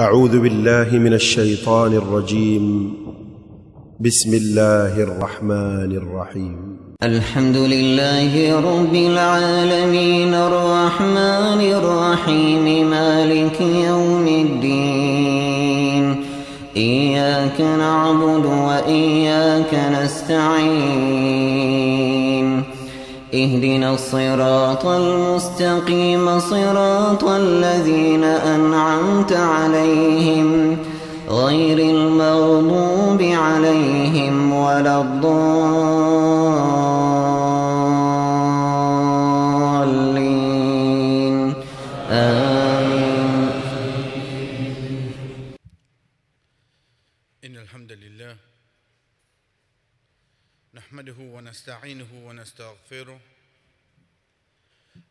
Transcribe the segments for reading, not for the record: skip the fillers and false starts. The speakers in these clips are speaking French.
أعوذ بالله من الشيطان الرجيم. بسم الله الرحمن الرحيم. الحمد لله رب العالمين الرحمن الرحيم مالك يوم الدين إياك نعبد وإياك نستعين اهدنا الصراط المستقيم صراط الذين أنعمت عليهم غير المغضوب عليهم ولا الضالين آمين. إن الحمد لله نحمده ونستعينه ونستغفره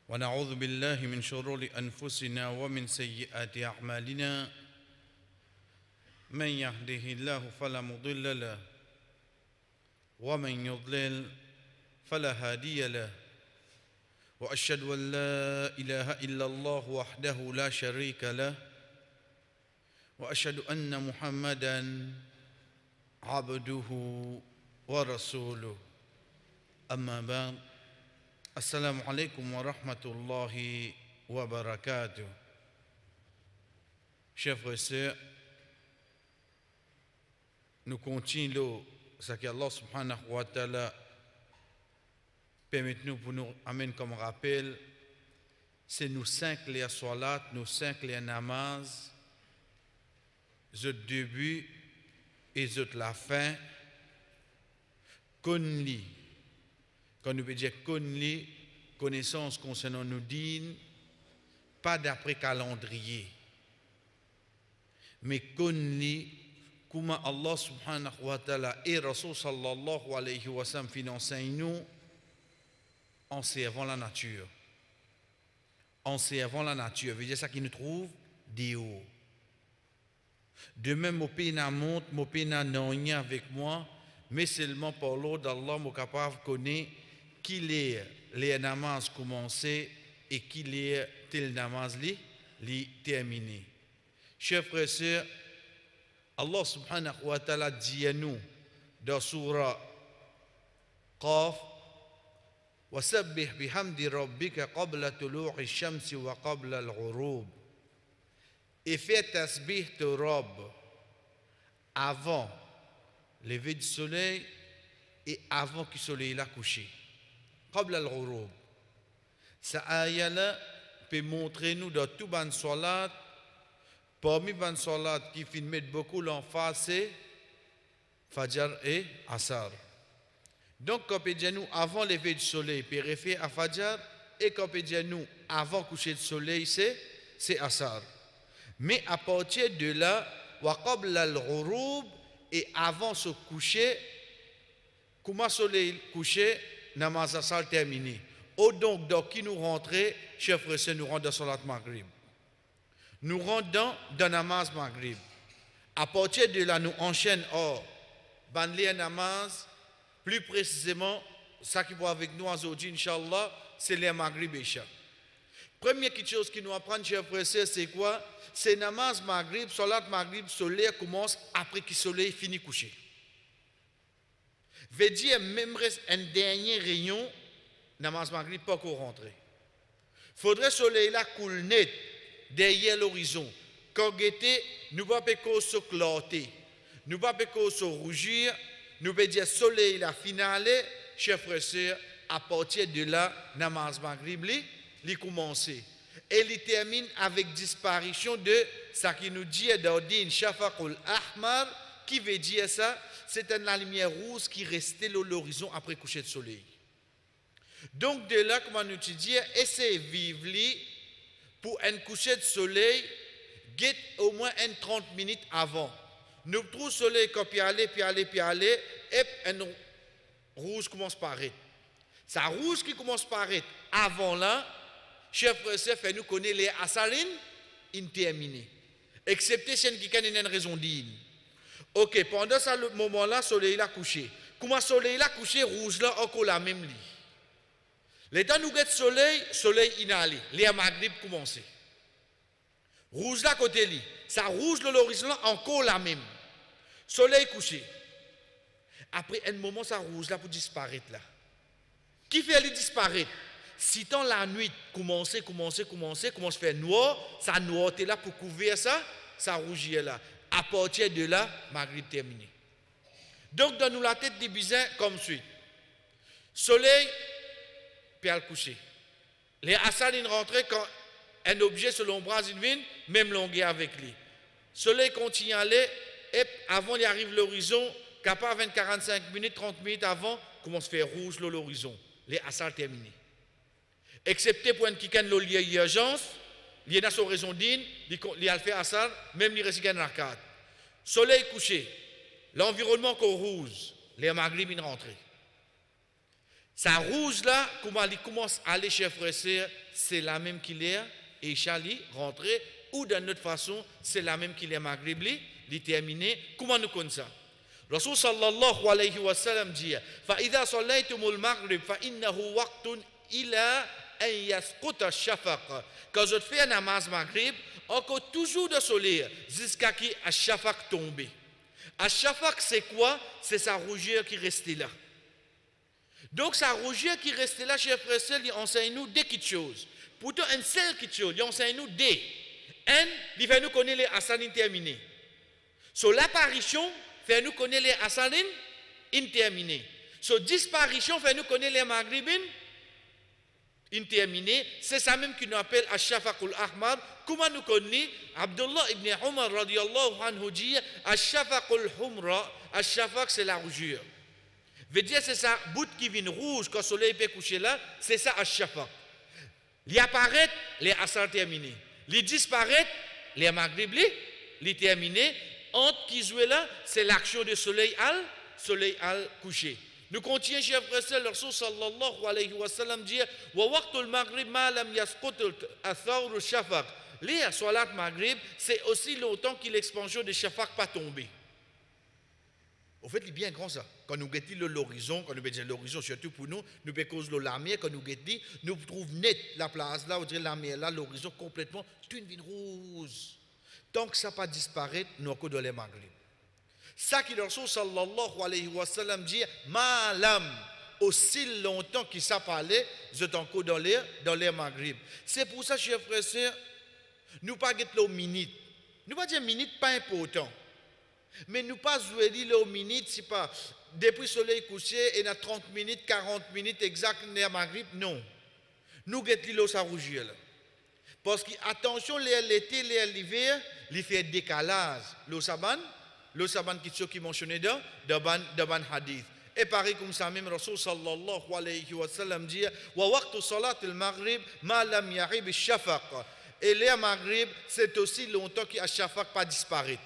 ونعوذ بالله من شرور أنفسنا ومن سيئات أعمالنا من يهده الله فلا مضل له ومن يضلل فلا هادي له وأشهد أن لا إله إلا الله وحده لا شريك له وأشهد أن محمدًا عبده ورسوله أما بعد السلام عليكم ورحمة الله وبركاته. Chers frères et sœurs, nous continuons ce que Allah subhanahu wa ta'ala permet-nous pour nous amener comme rappel, c'est nous 5 les salat, nous 5 les namaz, le début et la fin, connais, quand nous veut dire connais, connaissance concernant nos dînes, pas d'après calendrier, mais connais comment Allah subhanahu wa ta'ala et Rasul sallallahu alayhi wa sallam enseignent nous en servant la nature. En servant la nature, veut dire ça qui nous trouve des hauts. De même, mon pays n'a monte, mon pays n'a rien avec moi, mais seulement par l'ordre d'Allah, mon capable connaît qu'il est les namaz commencé et qu'il est tel namaz li terminé. Chers frères et sœurs, Allah subhanahu wa ta'ala dit à nous dans surah Qaf, وَسَبِّحْ بِحَمْدِ رَبِّكَ قَبْلَ طُلُوعِ الشَّمْسِ وَقَبْلَ الْغُرُوبِ. Et fais tasbih de robe avant le lever du soleil et avant que le soleil l'a couché. Qabla al-ghurub. Ça ayah-là peut montrer nous dans tout ban salat, parmi ban salat qui fait mettre beaucoup l'emphase, c'est Fajr et Asar. Donc quand on dit nous avant le lever du soleil, peut référer à Fajr, et quand on dit nous avant coucher du soleil, c'est Asar. Mais à partir de là, waqabl al-ghurub, et avant se coucher, comment le soleil couché, namaz asar terminé. Au donc, dans qui nous rentrer, chers frères et sœurs, nous rentrons dans salat maghrib. Nous rentrons dans namaz maghrib. À partir de là, nous enchaînons banli namaz, plus précisément, ça qui va avec nous aujourd'hui, Inch'Allah, c'est les maghrib et isha. Première chose qui nous apprend, chers frères et sœurs, c'est quoi? C'est namaz maghrib, salat maghrib, soleil commence après que le soleil finit coucher. Veut dire, même reste un dernier rayon, namaz maghrib pas qu'on rentre. Faudrait que le soleil là coule net derrière l'horizon. Quand guetter, nous ne pouvons pas se cloter, nous ne pouvons pas se rougir, nous pouvons dire soleil là finale, chers frères et sœurs, à partir de là, namaz maghrib li commencer. Et il termine avec disparition de ce qui nous dit dans Din Shafaqul Ahmar, qui veut dire ça, c'est la lumière rouge qui restait à l'horizon après le coucher de soleil. Donc de là, comment nous dire, essayez de vivre pour un coucher de soleil, get au moins 30 minutes avant. Nous trouvons le soleil quand puis aller, et un rouge commence à paraître. Ça rouge qui commence à paraître avant là, chers frères et sœurs, fait nous connaître les asarines interminées. Excepté ceux qui ont une raison digne. Ok, pendant ce moment-là, le soleil a couché. Comment le soleil a couché, rouge là, encore la même ligne. Le temps nous guette soleil, soleil inhalé, les maghrib commencé. Rouge là côté lui. Ça rouge de l'horizon là encore la même. Soleil couché. Après un moment, ça rouge là pour disparaître là. Qui fait lui disparaître? Si tant la nuit commence à faire noir, ça noir là pour couvrir ça, ça rougit là. À partir de là, Maghrib terminé. Donc, dans nous la tête des bisins comme suit. Soleil, puis à coucher. Les Hassan rentrent quand un objet sur l'ombrage vient, même longueur avec lui. Soleil continue à aller, et avant il arrive l'horizon, capable 45 minutes, 30 minutes avant, commence à faire rouge l'horizon. Les Hassan terminés. Excepté pour un qui a une urgence, il y a son raison digne, il a fait Hassan, même il reste en arcade. Soleil couché, l'environnement qu'on rouge, les Maghrib ils rentrent. Ça rouge là, comment il commence à aller chez frère, c'est la même qu'il est, et Charlie rentré, ou d'une autre façon, c'est la même qu'il est Maghrib, il est terminé. Comment nous connaissons ça? Rasul sallallahu alayhi wa sallam dit فَإِذَا صَلَّيْتُمُ الْمَغْرِبَ فَإِنَّهُ وَقْتٌ إِلَىٰ أَنْ يَسْقُطَ الشَّفَقَ. Quand je fais un namaz Maghrib, encore toujours de soleil, jusqu'à ce que Ash-Shafaq tombe. Ash-Shafaq, c'est quoi? C'est sa rougeur qui restait là. Donc, sa rougeur qui restait là, chers frères et sœurs, il enseigne nous deux petites choses. Pourtant, une seule petite chose, il enseigne nous deux. Un, il fait nous connaître les Hassanin terminés. Sur l'apparition, fait nous connaître les Hassanin interminés. Sur disparition, fait nous connaître les Maghribin interminés. C'est ça même qui nous appelle Ash-Shafaqul Ahmar. Comment nous connaissons? Abdullah ibn Umar radiyallahu anhu dit Ash-Shafaqul Humra. Ash-Shafaq, c'est la rougeur. Veut dire c'est ça, bout qui vient rouge quand le soleil peut coucher là, c'est ça Ash-Shafaq. Il apparaît, les Asar terminés. Il disparaît, les Maghrib, les terminés. Entre qui jouent là, c'est l'action du soleil al couché. Nous continuons, chers frères et sœurs, le Rasul sallallahu alayhi wa sallam dit wa waqtul maghrib ma lam yasqut athar al-shafaq. Les salat maghrib, c'est aussi longtemps que l'expansion de shafaq pas tombé. Au fait, il est bien grand ça. Quand nous guettons l'horizon, quand nous guettons l'horizon, surtout pour nous, nous pécons la mer, quand nous guettons, nous trouvons net la place là, on dirait la mer là, l'horizon complètement, c'est une ville rouge. Tant que ça n'a pas disparu, nous avons dans les Maghrib. Ça qui le Rasul sallallahu alayhi wa sallam dit, malam, aussi longtemps qu'il s'est parlé, je suis encore dans les Maghrib. C'est pour ça, chers frères et sœurs, nous ne pas guetter les minutes. Nous ne pas dire minutes pas important. Mais nous pas jouer les minutes, c'est pas depuis le soleil couché, et dans 30 minutes, 40 minutes exact dans les Maghrib, non. Nous guetter l'eau ça rougir là. Parce que, attention, l'été, l'hiver, il fait décalage. Le saban qui mentionné dans ban hadith. Et pareil comme ça, même Rasul sallallahu alayhi wa sallam dit wa waqtu salat al-maghrib ma lam yarib al-shafaq. Et les maghrib, c'est aussi longtemps que al-shafaq pas disparaît.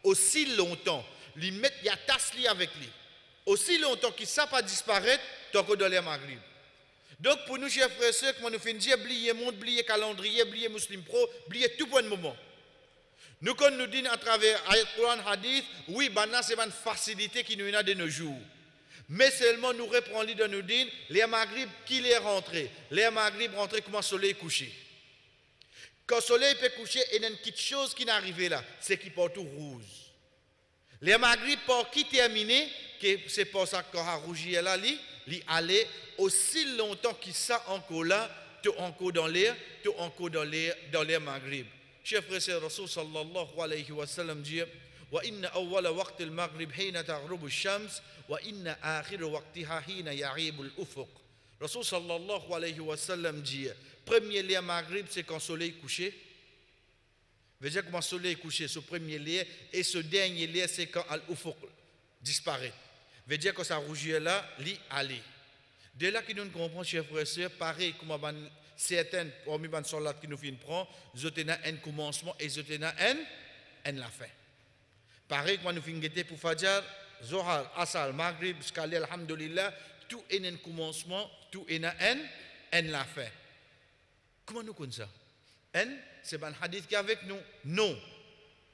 Aussi longtemps, il y a tasse avec lui. Aussi longtemps que ça pas disparaît, tant que dans les maghrib. Donc, pour nous, chers frères et sœurs, comment nous faisons dire, oubliez monde, oubliez calendrier, oubliez Muslim Pro, oubliez tout point de moment. Nous, quand nous disons à travers le Quran Hadith, oui, c'est une facilité qui nous a de nos jours. Mais seulement nous reprenons de nous dire, les Maghrib, qui les rentré? Les Maghrib rentrés comme le soleil couché. Quand le soleil peut coucher, il y a une petite chose qui n'est arrivée là, c'est qu'il porte tout rouge. Les Maghrib, pour qui terminer, c'est pour ça qu'on a rougi là, il allait aussi longtemps qu'il ça encore là, tout encore dans l'air, tout encore dans les Maghrib. Chers frères et sœurs, Rasul sallallahu alayhi wa sallam dit wa inna awwala waqt al-maghrib hina taghrubu ash-shams wa inna akhir waqtiha hina yaghibu al-ufuq. Rasul sallallahu alayhi wa sallam dit premier lien Maghrib c'est quand le soleil est couché. Veut dire comment le soleil est couché, ce premier lien, et ce dernier lien c'est quand al-ufuq disparaît. Veut dire que ça rougit là, li aller. De là que nous comprenons, chers frères et sœurs, pareil comme certaines parmi les soldats qui nous viennent prendre, ils ont un commencement et ils ont un la fin. Pareil comme nous finissons pour Fajr, Zohar, Asal, Maghrib, Skali, Alhamdulillah, tout est un commencement, tout est un la fin. Comment nous connaissons ça? C'est un hadith qui est avec nous? Non.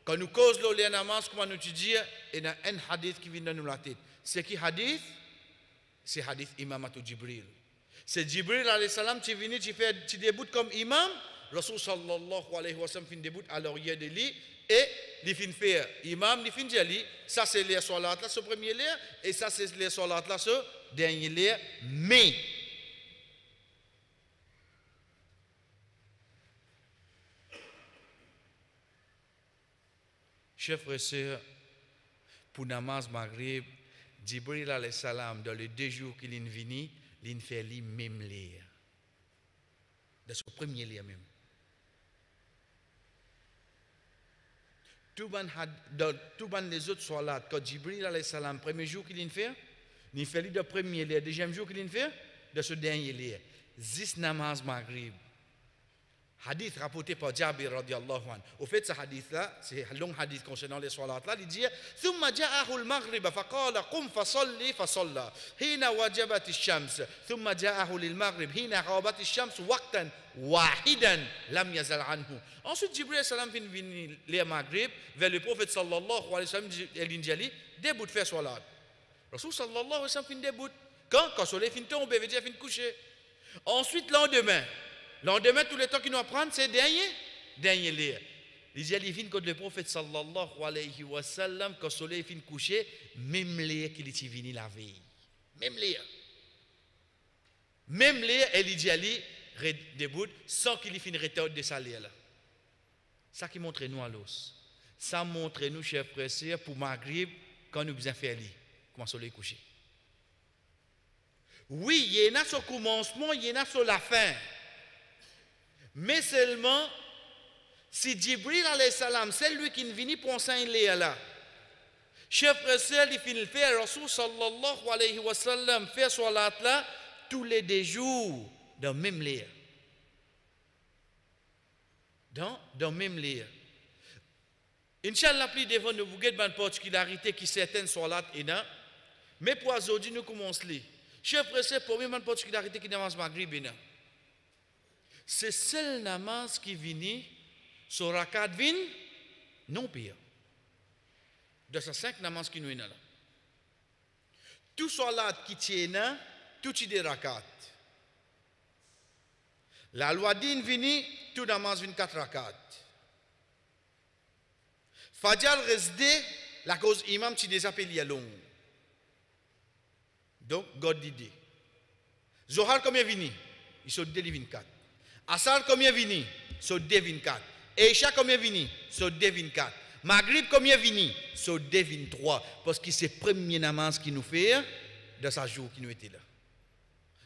Quand nous causons le namaz, comment nous disons, il y a un hadith qui vient dans nous la tête. C'est qui hadith? C'est hadith imam Jibril. C'est Jibril alayhi salam qui vient, qui débute comme imam, Rasul sallallahu alayhi wa sallam fin debout à l'arrière de lui et il fin faire imam, il fin dire lui, ça c'est les solat là, ce premier lieu, et ça c'est les solat là, ce dernier lieu, mais chers frères et sœurs, pour namaz maghrib, Jibril alayhi salam, dans les 2 jours qu'il est venu, il fait lui même lire. Dans ce premier lire même. Tout les autres soirs, quand Jibril alayhi salam, premier jour qu'il fait lui le premier lire, deuxième jour qu'il fait, de ce dernier lire. 10 namaz maghrib. Hadith rapporté par Jabir radiallahu anhu. Au fait, ce hadith-là, c'est un long hadith concernant les soirs-là. Il dit ثم جاءه المغرب فقال قم فصلي فصلى حين وجبت الشمس ثم جاءه للمغرب حين غابت الشمس وقتا واحدا لم يزل عنه. Ensuite, Jibril salam vient venir les Maghrib vers le prophète sallallahu alayhi wa sallam et l'injali début de faire solat. Rasul sallallahu alayhi wa sallam fin début. Quand le soleil fin tomber, veut dire fin coucher. Ensuite, lendemain, tout le temps qu'il nous apprend, c'est dernier lire. Il dit, il vient quand le prophète sallallahu alayhi wa sallam, quand le soleil fin coucher, même lire qu'il est venu la veille. Même lire, il dit, il debout, sans qu'il finisse retard de sa lire là. Ça qui montre nous à l'os. Ça montre nous, chers frères et sœurs, pour Maghrib, quand nous besoin faire lire, quand le soleil coucher. Oui, il y en a sur le commencement, il y en a sur la fin. Mais seulement, si Jibril alayhi salam, c'est lui qui est venu pour enseigner là. Chef frère, il finit faire Rasul sallallahu alayhi wa sallam, faire salat là, tous les 2 jours, dans le même lieu. Dans le même lieu. Inch'Allah, plus devant nous, vous avez une particularité qui certaines salat et là. Mais pour aujourd'hui, nous commençons là. Chef frère, pour moi, une particularité qui namaz maghrib et là. C'est seul namaz qui vient sur rakat vin non pire. De ces 5 namaz qui nous est là. Tout salat qui tient, tout est des rakat. La loi din vini, tout namaz vin 4 rakat. Fajr resde, la cause imam qui déjà payé long. Donc, God dit. Zohar combien vini? Il sont 2 24. Asar combien vini? So 2 24. Isha combien vini? So 2 24. Maghrib combien vini? So 2 23. Parce que c'est le premier namaz qui nous fait de ce jour qui nous était là.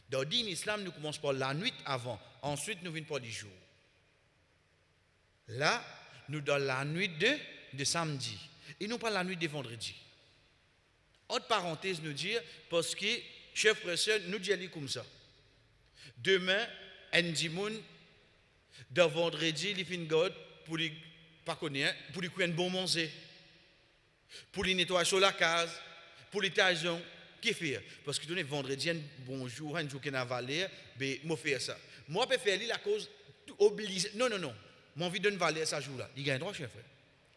Dans l'islam, nous commençons par la nuit avant. Ensuite, nous venons par les jours. Là, nous dans la nuit de samedi. Et non pas la nuit de vendredi. Entre parenthèses, nous dire, parce que, chef frère, nous disons comme ça. Demain, Ndimoun, de vendredi, il fin God pour lui pas connaître, pour lui un bon manger, pour lui nettoyer sur la case, pour lui tailler, qui fait? Parce que tu vendredi, un bonjour, un jour qu'il a valé, ben moi faire ça. Moi je peux faire la cause obligé. Non. Mon envie de valer ça jour là. Il gagne droit, chef frère.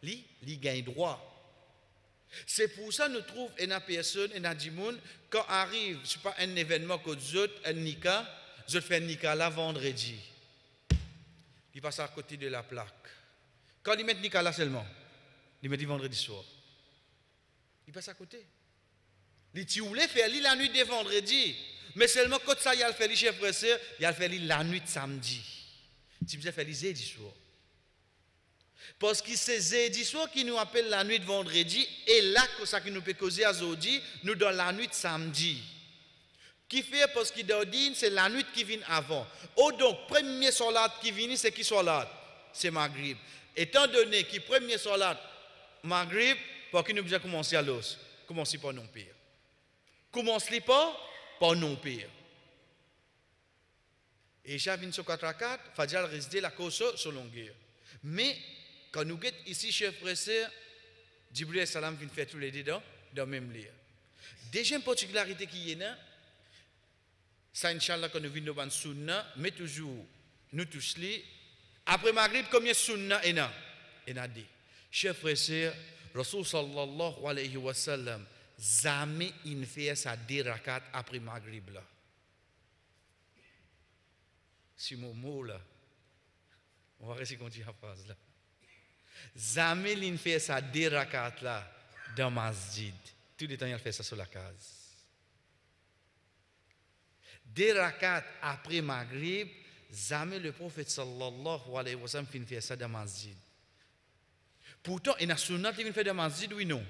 Il gagne droit. C'est pour ça que nous trouvons une personne, une dimoun, quand arrive, je sais pas un événement que d'autres, un nika. Je fais Nika là vendredi. Il passe à côté de la plaque. Quand il met Nika là seulement, il met vendredi soir. Il passe à côté. Il dit, voulait faire la nuit de vendredi. Mais seulement quand ça, il a fait chef frère, il a fait la nuit de samedi. Tu peux faire jeudi soir. Parce que c'est jeudi soir qui nous appelle la nuit de vendredi. Et là, ça qui nous peut causer à jeudi, nous dans la nuit de samedi. Qui fait parce qu'il dit c'est la nuit qui vient avant. Oh donc, premier salat qui vient, c'est qui salat? C'est Maghrib. Étant donné que premier salat, Maghrib, pour qui nous devons commencer à l'os? Commencez par non pire. Commencez pas par non pire. Et j'avais sur 4 à 4, Fajal reste la cause sur longueur. Mais, quand nous sommes ici, chef frère, Jibril salam vient faire tous les deux dans le même lieu. Deuxième particularité qui est là, ça, Inch'Allah, quand nous venons dans le sunna, mais toujours, nous tous les. Après Maghrib, combien de sunna est là? Il y en a deux. Chers frères et sœurs, Rasul sallallahu alayhi wa sallam, jamais il ne fait sa 2 rakat après Maghrib là. Si mon mot là. On va essayer de continuer la phrase là. Jamais il fait ça 2 rakats là dans masjid. Tout le temps il fait ça sur la case. 2 rakats après Maghrib, jamais le prophète sallallahu alayhi wa sallam fait ça dans masjid. Pourtant, il y a sunnat qui fait dans masjid, oui non?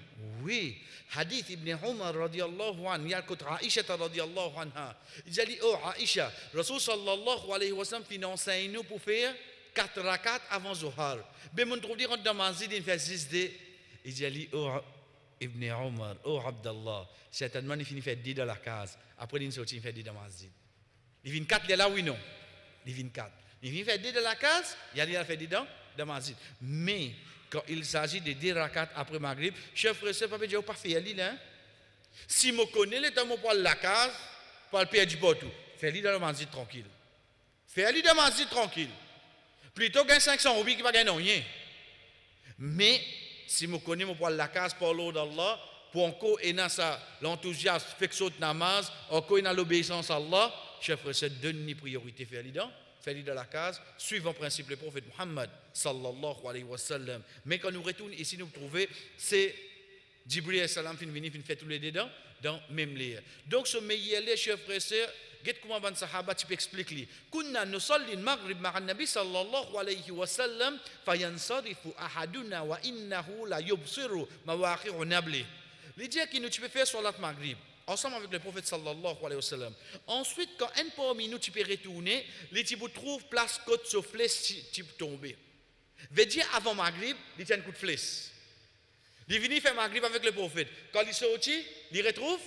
Oui. Hadith Ibn Umar radiyallahu anhu, il y a Aisha radiyallahu anha. Il dit, oh Aisha, Rasul sallallahu alayhi wa sallam fait enseigner nous pour faire 4 rakats avant Zohar. Mais on trouve dire dans masjid, il fait 6 d. Il dit, oh Ibn Umar, oh Abdallah, certainement il finit faire 10 dans la case. Après il sortit, il fait 10 dans masjid. Il vient 4 là, oui non? Il vient 4. Il vient faire 10 dans la case, il a fait 10 dans masjid. Mais quand il s'agit de 10 rakats après Maghrib, chef frère, c'est pas dire pas faire l'île hein. Si je connais le temps pour la case, pour le perdre du tout, fais-le dans le masjid tranquille. Fais-le dans le masjid tranquille. Plutôt que 500 roupies qui va gagner rien. Mais si je connais pour la case pour l'eau d'Allah, pour encore et dans ça l'enthousiasme fait que saute namaz, encore dans l'obéissance à Allah, chef frère, c'est donner priorité faire l'idée. Fait dans la case, suivant le principe du prophète Muhammad sallallahu alayhi wa sallam. Mais quand nous retournons ici, nous trouvons, c'est Jibril salam fin venu, fin fait tous les deux dans même l'air. Donc ce meilleur les chers frères et sœurs, qu'est-ce comment ban sahaba tu peux expliquer? Kunna nusalli al-maghrib ma'a an-nabi sallallahu alayhi wa sallam fayansarifu ahaduna wa innahu la yubsiru mawaqir nabli. L'idée qui nous tu peux faire sur la maghrib ensemble avec le prophète sallallahu alayhi wa sallam. Ensuite, quand un parmi nous tu peux retourner, les tu trouves place côte sur flèche tu peux tomber. Veut dire avant Maghrib, il tient un coup de flèche. Il vient faire Maghrib avec le prophète. Quand il sortit, il retrouve.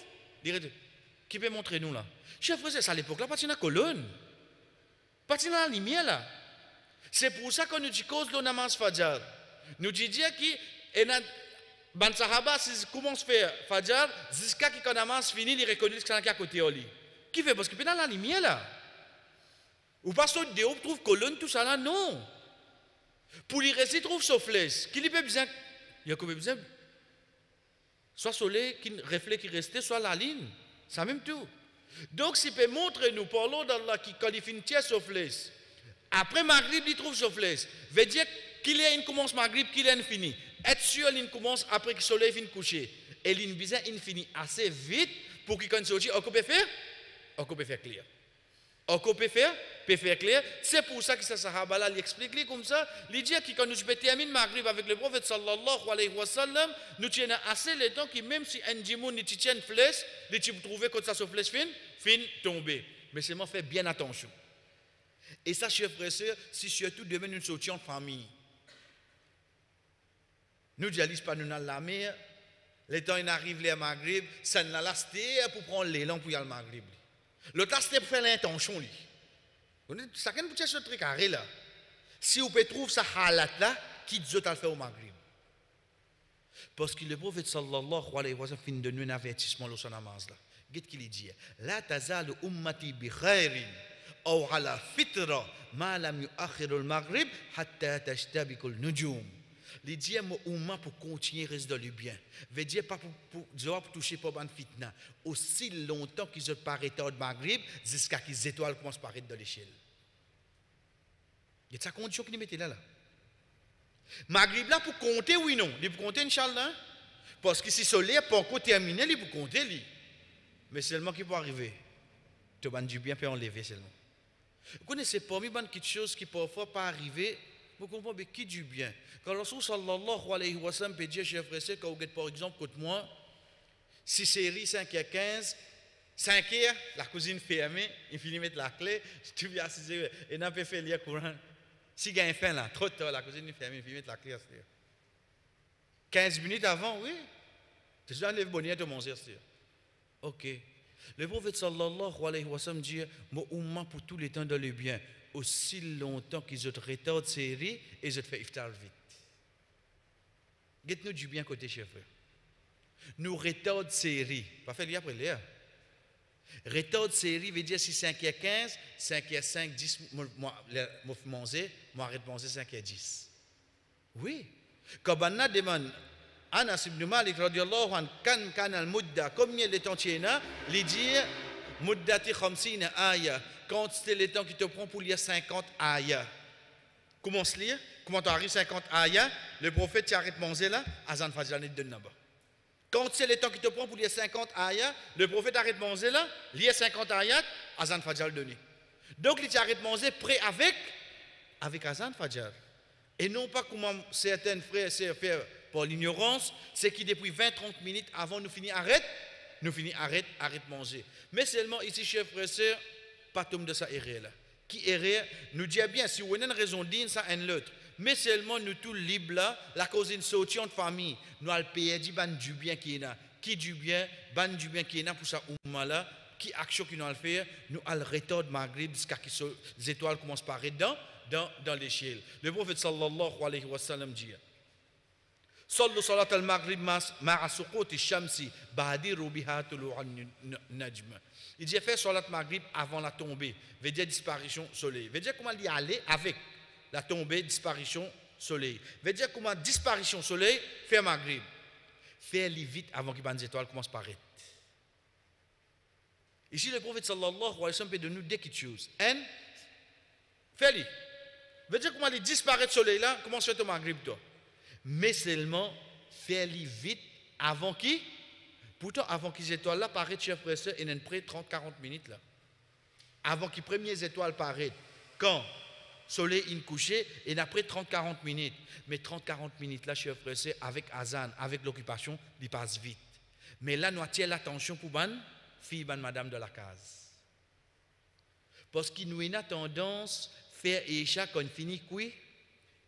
Qui peut montrer nous là? Chef frère, c'est à l'époque là, pas de colonne. Pas de la lumière là. C'est pour ça qu'on nous dit cause de namaz Fajr. Nous dit que Ban Sahaba, si commence à faire Fajr, jusqu'à ce que le namaz finit, il reconnaît que c'est à côté de lui. Qui fait? Parce que dans la lumière là. Ou pas sur de haut, trouve colonne, tout ça là, non. Pour y rester, trouve sa flèche. Qui lui peut besoin? Il y a combien besoin? Soit soleil, qui reflète qui restait, soit la ligne. Ça même tout. Donc, s'il peut montrer nous, parlons d'Allah qui qualifie sa flèche. Après Maghrib, il trouve sa flèche. Veut dire qu'il y a une commence Maghrib, qu'il y a une fini. Être sûr qu'il commence après que le soleil finit coucher. Et l'une bizarre, il finit assez vite pour qu'il quand sorti, on peut faire? On peut faire clair. On peut faire clair. C'est pour ça que ce sahaba là, il explique comme ça. Il dit que quand nous terminons Maghrib avec le prophète sallallahu alayhi wa sallam, nous tenons assez le temps que même si un djimoun ne tient une flèche, tu peux trouver que ça se flèche fin tomber. Mais seulement fait bien attention. Et ça, chers frères et sœurs, si surtout demain nous sortions en famille. Nous disons pas nous dans la mer, le temps il arrive les Maghrib, ça n'a la pour prendre l'élan pour y aller Maghrib. Le temps c'est pour faire l'intention. Ça ne peut pas être très carré là. Si vous pouvez trouver ça halat là, qui dit à faire au Maghrib. Parce que le prophète sallallahu alayhi wa sallam fin de nous un avertissement dans son namaz là. Qu'est-ce qu'il dit? La tazal ummati bi khairin ou ala fitra ma lam yu'akhir al-maghrib hatta tashtabiku al-nujum. Les dieux m'ont pour continuer reste dans le bien. Veut dire pas pour toucher pas ban fitna aussi longtemps qu'ils ont pas arrêté au Maghrib jusqu'à que les étoiles commencent à paraître dans l'échelle. Il y a sa condition qui nous mettait là. Maghrib là pour compter oui non, il pour compter inchallah parce que si le soleil pas encore terminé, il pour compter lui. Mais seulement qui peut arriver. Tu ban du bien peut enlever seulement. Vous connaissez parmi ban quelque chose qui parfois pas arriver. Vous comprenez qui du bien. Quand le Rasul sallallahu alayhi wa sallam peut dire, chers frères, quand vous êtes par exemple, contre moi, si série 5h15, 5h, la cousine fermée, il finit de mettre la clé, tu viens assiser, et n'a pas fait lire Coran. Si il y a un fin là, trop tard, la cousine fermée, il finit de mettre la clé à ce 15 minutes avant, oui. Tu dois enlever bonnet de mon zère. Ok. Le prophète sallallahu alayhi wa sallam dit, moi, umma pour tous les temps dans le bien. Aussi longtemps qu'ils ont retardé série et ils ont fait iftar vite. Dites-nous du bien côté chef frère. Nous retardons série, pas faire après l'air. Retard série veut dire si 5h15, 5h5, 10, moi manger, moi arrête de manger 5h10. Oui. Quand on demande Anas ibn Malik radiyallahu anhu kan al-mudda combien de temps tu as, il dit muddati 50 aya. Quand c'était le temps qui te prend pour lire 50 ayats. commence à lire, comment tu arrives 50 ayats, le prophète t'arrête de manger là, Azan Fajr n'est de là-bas. Quand c'est le temps qui te prend pour lire 50 ayats, le prophète arrête de manger là, lire 50 ayats, Azan Fajr le donner. Donc il t'arrête de manger prêt avec Azan Fajr. Et non pas comme certains frères et sœurs font par l'ignorance, c'est qui depuis 20-30 minutes avant nous finir arrête de manger. Mais seulement ici, chers frères et sœurs, pas tomber de ça erreur là. Qui erreur, nous dit bien, si vous avez une raison d'une, ça un l'autre. Mais seulement nous tous libres là, la cause d'une sortie de famille, nous allons payer du bien qui est là. Qui du bien, ban du bien qui est là pour ça oumma là, qui action qui nous allons faire, nous allons retordre Maghrib jusqu'à ce que les étoiles commencent à apparaître dans l'échelle. Le prophète sallallahu alayhi wa sallam dit صلوا صلاة المغرب مع سقوط الشمس بادروا بها طلوع النجم. Il dit faire salat maghrib avant la tombée, veut dire disparition soleil. Veut dire comment y aller avec la tombée, disparition soleil. Veut dire comment disparition soleil faire maghrib. Faire-le vite avant que les étoiles commencent à paraître. Ici le prophète sallallahu alayhi wa sallam peut de nous deux choses. Un, fais-le. Veut dire comment il disparaît le soleil là, comment se fait au maghrib toi. Mais seulement faire-le vite avant qui? Pourtant, avant que les étoiles là paraissent, chers frères et sœurs, il y a près 30-40 minutes là. Avant que les premières étoiles paraissent, quand le soleil est couché, il y a près 30-40 minutes. Mais 30-40 minutes là, chers frères et sœurs, avec Azan, avec l'occupation, il passe vite. Mais là, nous attirons l'attention pour ban fille, ban madame de la case. Parce qu'il nous a une tendance à faire écha quand il finit cuit,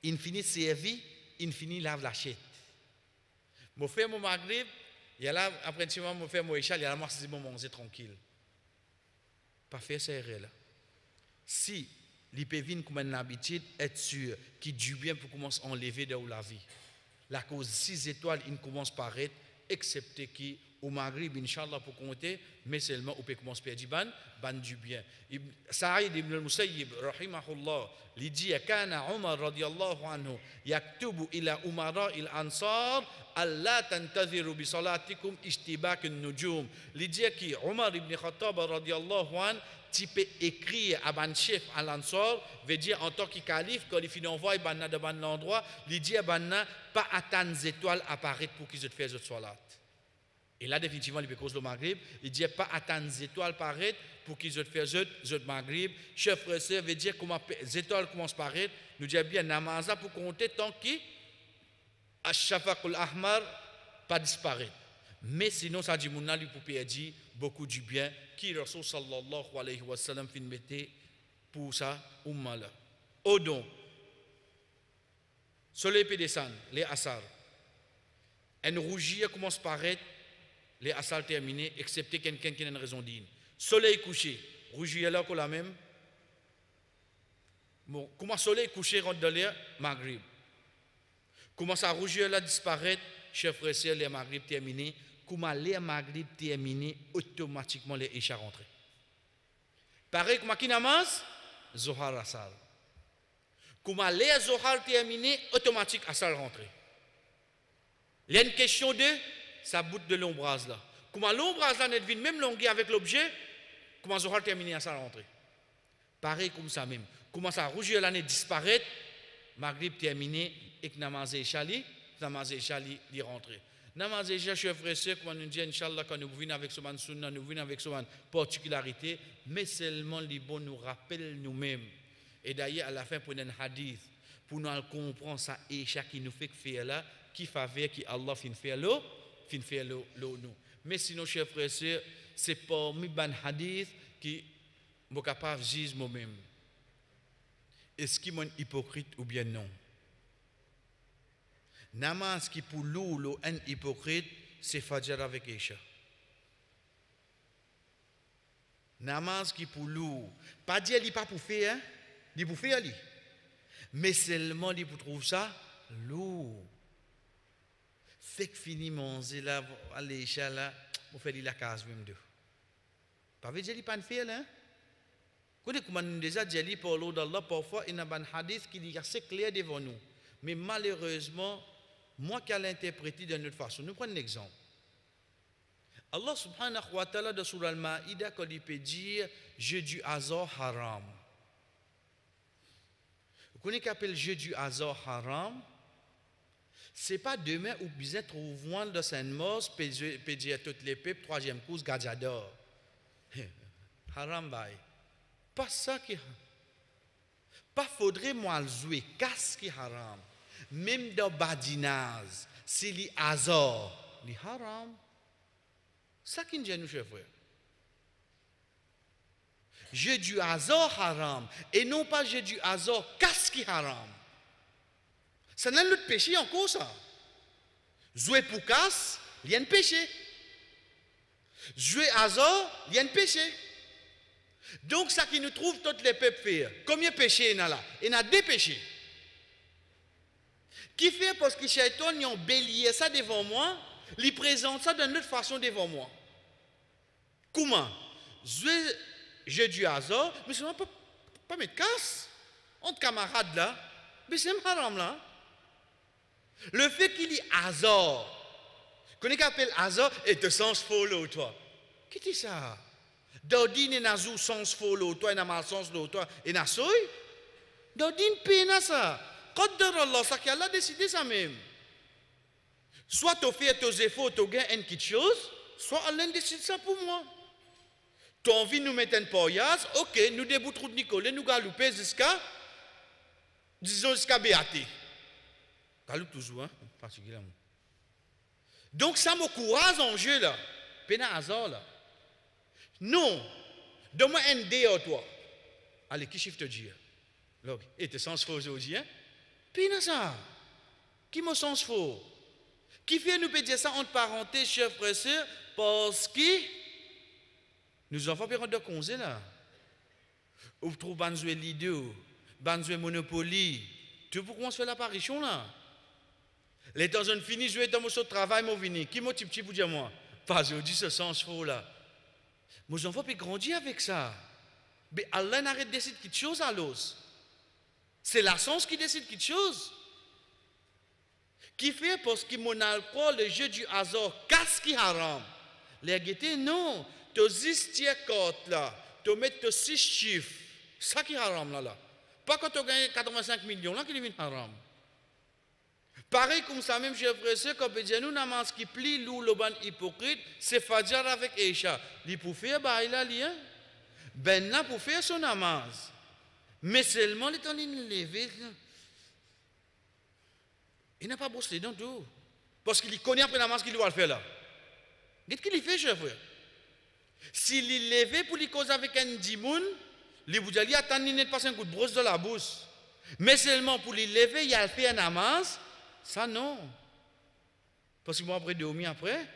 il finit servi, il finit lave l'assiette. Je fais mon maghrib, il y a là, après je fais mon échal, il y a là, moi, c'est bon, manger tranquille. Pas faire ça là. Si l'hypervine comme une habitude, être sûr qu'il du bien pour commencer à enlever de la vie. La cause 6 étoiles, il commence par être, excepté qui au Maghrib, Inch'Allah, pour compter, mais seulement, on peut commencer par dire ban du bien. Saïd ibn al-Musayyib, rahimahullah, il dit, Kana Umar radiyallahu anhu, yaktubu ila umara il ansar, Allah tantaziru bi salatikum ishtibak nujum. Il dit que Umar ibn Khattab radiyallahu anhu, tu peux écrire à ban chef à l'ansar, veut dire en tant que calife, quand il finit envoyer banna de ban l'endroit, il dit à banna, pas attendre les étoiles apparaître pour qu'ils se fassent le salat. Et là, définitivement, il peut causer le Maghrib. Il dit pas attendre les étoiles paraître pour qu'ils fassent le Maghrib. Chef frère, ça veut dire comment les étoiles commencent à paraître. Nous disons bien namaza pour compter tant que Ash-Shafaq al-Ahmar pas disparaître. Mais sinon, ça dit mouna lui pour perdre beaucoup du bien qui Rasul sallallahu alayhi wa sallam fin mettait pour ça umma là. Odon. Soleil peut descendre, les asar. Un rougir commence à paraître. Les asals terminés, excepté quelqu'un qui a une raison digne. Soleil couché, rougir là la même. Bon, comment soleil couché rentre dans l'air, Maghrib. Comment ça rougir là disparaître, chef frère, les Maghrib terminés. Comment les Maghrib terminés, automatiquement les Isha rentrent. Pareil comme qui namaz, Zohar asal. Comment les Zohar terminés, automatique asal rentré. Il y a une question de ça bout de l'ombrage là. Comment l'ombrage là n'est devine même longueur avec l'objet, comment Zohar terminé à ça rentrer. Pareil comme ça même. Comment ça rougir là n'est disparaître, Maghrib terminé et que namaz échali li rentrer. Namaz échali chers frères et sœurs, comme on dit inchallah quand nous venons avec ce man sunna, nous venons avec ce man particularité, mais seulement les bons nous rappellent nous-mêmes. Et d'ailleurs à la fin pour un hadith pour nous comprendre ça écha qui nous fait faire là, qui faveur qui Allah fin faire là. Fin faire le nous. Mais sinon, chers frères et sœurs, c'est parmi les hadiths qui sont capables de juger moi-même. Est-ce qu'il est hypocrite ou bien non? Namaz qui pour l'eau, un hypocrite, c'est Fajr avec Isha. Namaz qui pour l'eau, pas dire qu'il n'est pas pour faire, il pour faire. Mais seulement il pour trouver ça, l'eau. Fait que fini manger là, à l'échelle là, on fait la case même deux. Pas veut dire qu'il pas de faire là. Quand on déjà dit pour l'eau d'Allah, parfois il y a un hadith qui est assez clair devant nous. Mais malheureusement, moi qui l'ai interprété d'une autre façon. Nous prenons un exemple. Allah subhanahu wa ta'ala de Surah Al-Ma'ida, quand il peut dire jeu du hasard haram. qu'on appelle le jeu du hasard haram, c'est pas demain où vous êtes trouvant de Saint-Mos, pédier toutes les pipes, troisième course, gadjador. Haram bay. Pas ça qui pas faudrait moi jouer casse qui haram. Même dans badinage, c'est le hasard, le haram. Ça qui nous dit nous chers frères. Jeu du hasard haram et non pas jeu du hasard casse qui haram. Ça n'a pas de péché encore ça. Jouer pour casse, il y a un péché. Jouer hasard, il y a un péché. Donc ça qui nous trouve toutes les peuples faire. Combien de péchés il y en a là? Il y en a 2 péchés. Qui fait parce que Shaitan y a bélier ça devant moi, il présente ça d'une autre façon devant moi. Comment? Jouer jeu du hasard, mais ça ne peut pas mettre casse entre camarades là, mais c'est un haram là. Le fait qu'il y ait hasard, qu'on appelle hasard, et te sens follow toi. Qui dit ça? Dodine n'a pas sens follow toi, n'a pas sens follow toi, et n'a soy. Dodine peine ça. Quand Allah, ça qui a décidé ça même. Soit tu fais tes efforts, tu gagnes quelque chose, soit Allah décide ça pour moi. Tu as envie de nous mettre un paillage, ok, nous déboutons de Nicolas, nous galouper jusqu'à, disons jusqu'à Béaté. Galoupe toujours, hein, particulièrement. Donc ça me courage en jeu là, pénal hasard là. Non, donne-moi un dé à toi. Allez, qui chiffre te dire? Log, et tu sens faux aujourd'hui, hein? Pénal ça. Qui me sens faux? Qui fait nous peut dire ça entre parenthèses, chers frères et sœurs, parce que nous avons période de congé là. Ou trouve banzoué Lido, banzoué Monopoly. Tu vois pourquoi on se fait l'apparition là? Les temps on finit jouer dans mon travail, mon vini. Qui m'a petit pour dire moi? Pas aujourd'hui ce sens faux là. Mes enfants peuvent grandir avec ça. Mais Allah n'arrête de décider quelque chose à l'os. C'est la sens qui décide quelque chose. Qui fait parce que mon alcool, le jeu du hasard, casse qui haram. Les guettés, non. Tu as 10 tiers côtes là. Tu mets 6 chiffres. Ça qui haram là. Pas quand tu gagnes 85 millions là qui devient haram. Pareil comme ça, même chez frère, quand on dit nous, namaz qui plie, l'ou, le ban hypocrite, c'est Fadjar avec Eisha. Il pour faire, bah, il a lien. Ben là, pour faire son namaz. Mais seulement, il est en train de lever. Il n'a pas bossé dans tout. Parce qu'il connaît après namaz qu'il doit le faire là. Qu'est-ce qu'il fait, chef frère? S'il est levé pour lui causer avec un dimoun, il vous dit, attends, il n'est pas un coup de brosse dans la bouche. Mais seulement pour lui lever, il a fait un namaz. Ça non. Parce que moi après dormir après.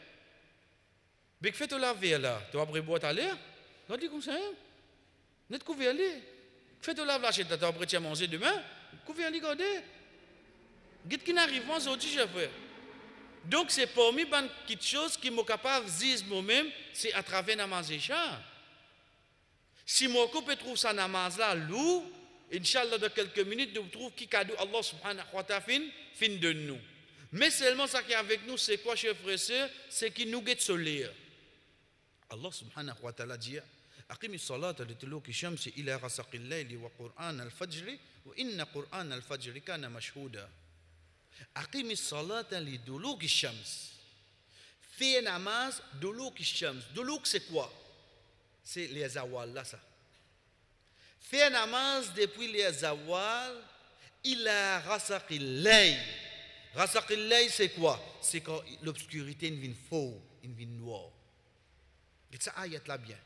Mais que fait-tu laver là? Tu vas après boire à l'air? Tu dis comme ça. Net couvert là. Fais-tu laver là chez toi, tu vas après manger demain? Couvert là, regardez. Qu'est-ce qui n'arrive pas aujourd'hui, chef frère? Donc c'est parmi quelque chose qui m'est capable de dire moi-même, c'est à travers namaz écha. Si moi peux trouver ça namaz là, loup, Inch'Allah, dans quelques minutes, nous trouvons qui cadeau Allah subhanahu wa ta'ala fin de nous. Mais seulement ça qui est avec nous, c'est quoi, chers frères et sœurs? C'est qu'il nous guette lire. Allah subhanahu wa ta'ala dit أقم الصلاة لدلوك الشمس إلى غسق الليل وقرآن الفجر وإن قرآن الفجر كان مشهودا. أقم الصلاة لدلوك الشمس. Fais namaz duluk الشمس. Duluk c'est quoi? C'est les zawal là ça. Fais namaz depuis les zawal, il a rasaqil lay. Rasaqil lay c'est quoi? C'est quand l'obscurité vient faux, vient noir. Et ça ayat là bien.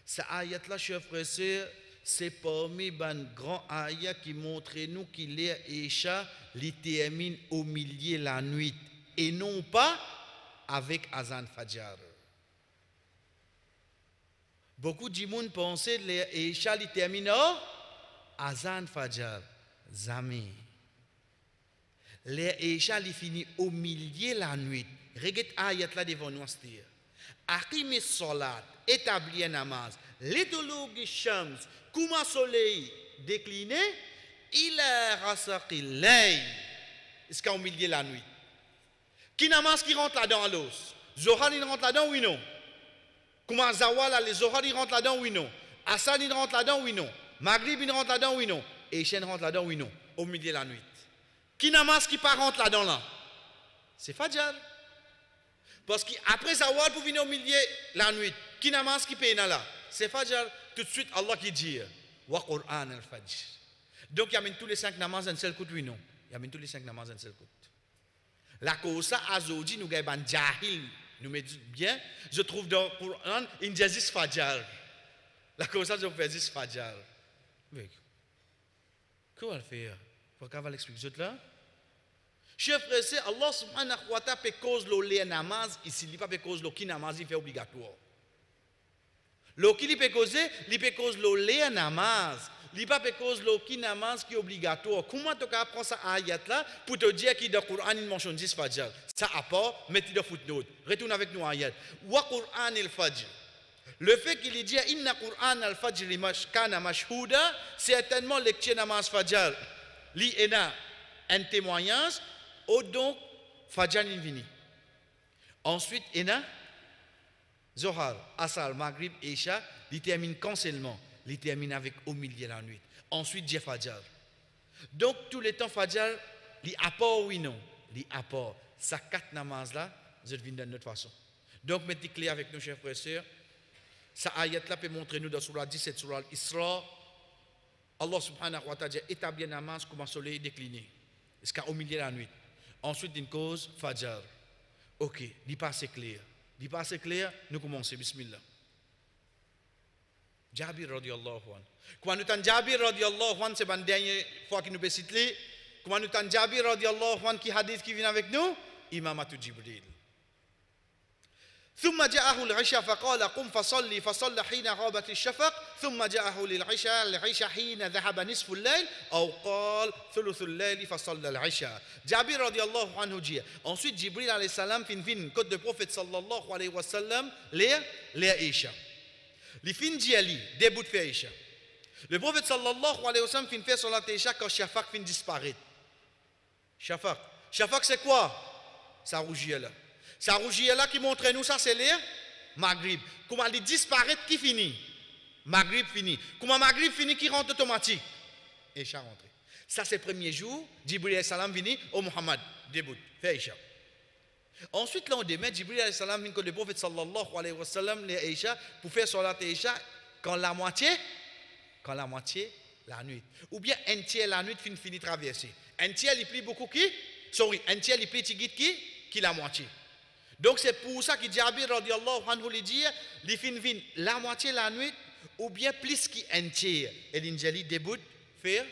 Ça ayat là, chers frères et sœurs, c'est parmi les grands ayats qui montrent nous qu'il est Isha, il termine au milieu de la nuit et non pas avec Azan Fajr. Beaucoup de gens pensaient que Isha il termine au Azan Fajr. Jamais. Isha il finit au milieu de la nuit. Regarde ayat là devant nous. Aqimi salat, établir namaz. L'idologue shams, comme un soleil décliné, il a rasaqi lay. Est-ce qu'au milieu de la nuit? Qui namaz qui rentre là-dedans à l'os? Zohar il rentre là-dedans oui non? Comment Zawal, les Zohar il rentre là-dedans oui non? Assan il rentre là-dedans oui non? Maghrib il rentre là-dedans oui non? Et Isha rentre là-dedans oui non? au milieu de la nuit. Qui namaz qui pas rentre là-dedans là? C'est Fajr. Parce qu'après Zawal pour venir au milieu de la nuit, qui namaz qui paye là? C'est Fajr. Tout de suite, Allah qui dit, wa Qur'an al-Fajr. Donc, il y a tous les 5 namazes en seul coup, oui, non? Il y a tous les 5 namazes en seul coup. La cause ça, Azodi, nous avons un jahil, nous mettons bien, je trouve dans le Coran, il dit Fajr. La cause ça, je fais Fajr. Mais, comment elle fait? Pourquoi elle va l'expliquer là? Chef frère, Allah subhanahu wa ta'ala peut cause le namaz, ici, il ne peut pas cause le qui namaz, il fait obligatoire. Le qui peut causer, il peut cause le namaz. Il ne peut pas cause le qui namaz qui est obligatoire. Comment tu apprends ça à ayat là pour te dire qu'il y a dans le Coran il mentionne 10 Fajr. Ça a pas, mettez de footnote. Retourne avec nous à ayat. Wa Qur'an al-Fajr. Le fait qu'il dit inna Qur'an al-Fajr kana mashhouda, certainement lecture namaz Fajr. Li ena un témoignage au donc Fajr invini. Ensuite ena Zohar, Asal, Maghrib, Isha, il termine quand seulement? Il termine avec au milieu de la nuit. Ensuite, Dieu Fajr. Donc, tous les temps, Fajr, il apport oui, non? Il apport. Ça 4 namazes là, je viens de notre façon. Donc, mettez clair avec nos chers frères et sœurs. Ça ayat là peut montrer nous dans Surah 17, Surah Isra. Allah subhanahu wa ta'ala établit un namaz comme un soleil décliné. Jusqu'au milieu de la nuit. Ensuite, une cause, Fajr. Ok, il passe clair. Il passe clair, nous commençons. Bismillah. Jabir radiallahu anhu. Quand nous entendons Jabir radiallahu anhu, c'est la dernière fois que nous peut citer. Quand nous entendons Jabir radiallahu anhu, qui hadith qui vient avec nous, Imamatul Jibril. ثم جاءه العشاء فقال قم فصلي فصلى حين غابت الشفق ثم جاءه العشاء حين ذهب نصف الليل أو قال ثلث الليل فصلى العشاء. Jabir radiallahu anhu dit. Ensuite Jibril alayhi salam fin côte de prophète sallallahu alayhi wa sallam les Isha. Les fin dit ali début de faire Isha. Le prophète sallallahu alayhi wa sallam fin fait salat Isha quand Shafaq fin disparaître. Shafaq c'est quoi? Ça rougit là. Ça rougit là qui montre nous ça c'est l'air Maghrib. Comment il disparaît qui finit? Maghrib fini. Comment Maghrib fini qui rentre automatique? Isha rentre. Ça c'est le premier jour, Jibril alayhi salam vini au Muhammad début fait Isha. Ensuite là on démet Jibril alayhi salam vient que le prophète sallallahu alayhi wa sallam les Isha pour faire salat Isha quand la moitié la nuit ou bien un tiers la nuit finit traverser. Un tiers il plie beaucoup un tiers il plie tigit qui la moitié. Donc c'est pour ça que Jabir radiallahu anhu lui dit, il finit la moitié la nuit ou bien plus qu'un tiers. Et l'injali débute faire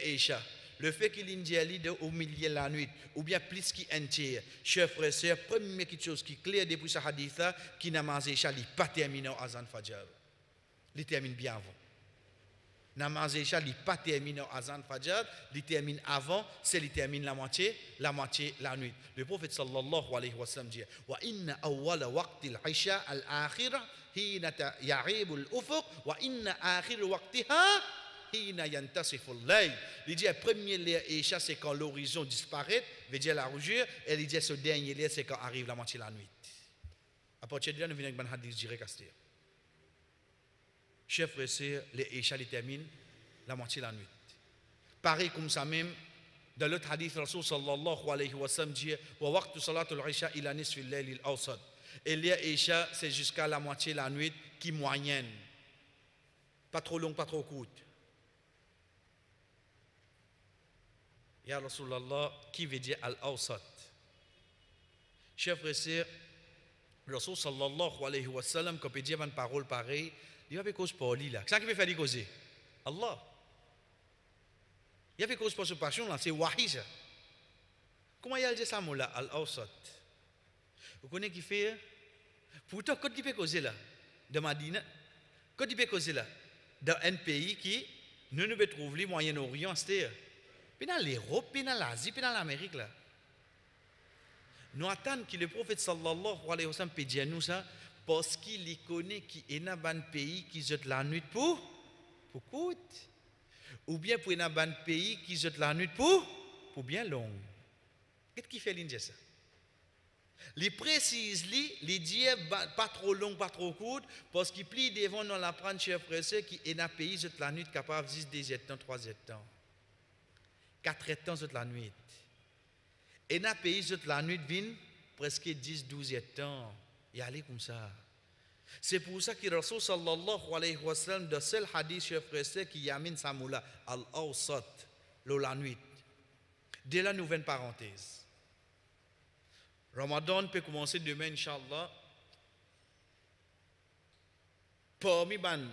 Isha. Le fait qu'il l'injali au milieu de la nuit ou bien plus qu'un tiers. Chers frères et sœurs, première chose qui est claire depuis ce hadith qui namaz Isha, il n'est pas terminé au Azan Fajr. Il termine bien avant. Namaz Isha, il n'est pas terminé au Azan Fajr, il termine avant, c'est il termine la moitié la nuit. Le prophète sallallahu alayhi wa sallam dit wa inna awwala waqti al-isha al-akhirah hina ya'ib al-ufuq wa inna akhir waqtiha hina yantasifu al-layl. Il dit premier l'air Isha c'est quand l'horizon disparaît, veut dire la rougeur, et il dit ce dernier l'air c'est quand arrive la moitié la nuit. À partir de là nous venons avec un hadith direct à ce dire. Chers frères et sœurs, les Isha les terminent la moitié de la nuit. Pareil comme ça même, dans l'autre hadith, Rasul sallallahu alayhi wa sallam dit wa waqtu salatul Isha ila nisfi al-layl al-awsat. Et les Isha, c'est jusqu'à la moitié de la nuit qui moyenne. Pas trop long, pas trop courte. Ya Rasulallah, qui veut dire al-awsat? Chers frères et sœurs, Rasul sallallahu alayhi wa sallam, quand il dit une parole pareille, il y avait cause pour lui là. Qu'est-ce qui veut faire causer? Allah. Il y avait cause pour ce passion là, c'est wahi ça. Comment il y a dit ça là, al-awsat? Vous connaissez qui fait? Pourtant, quand il peut causer là, de Madina, quand il peut causer là, dans un pays qui nous ne peut trouver le Moyen-Orient, c'est-à-dire, puis dans l'Europe, puis dans l'Asie, puis dans l'Amérique là. Nous attendons que le prophète sallallahu alayhi wa sallam peut dire nous ça. Parce qu'il connaît qu'il y a un pays qui jette la nuit pour courte. Ou bien pour un pays qui jette la nuit pour bien long. Qu'est-ce qui fait l'Indien ça? Il précise, il dit pas trop long, pas trop courte, parce qu'il plie devant nous l'apprendre, chers frères et sœurs, qui est un pays jette la nuit capable de 10 ans, 3 ans. 4 temps de la nuit. Et dans le pays de la nuit, vient presque 10-12 temps. Et aller comme ça. C'est pour ça que le Rasul sallallahu alayhi wa sallam, de seul hadith chef frère qui yamine samoula al-awsat, la nuit. Dès la nouvelle parenthèse. Ramadan peut commencer demain, Inch'Allah. Parmi les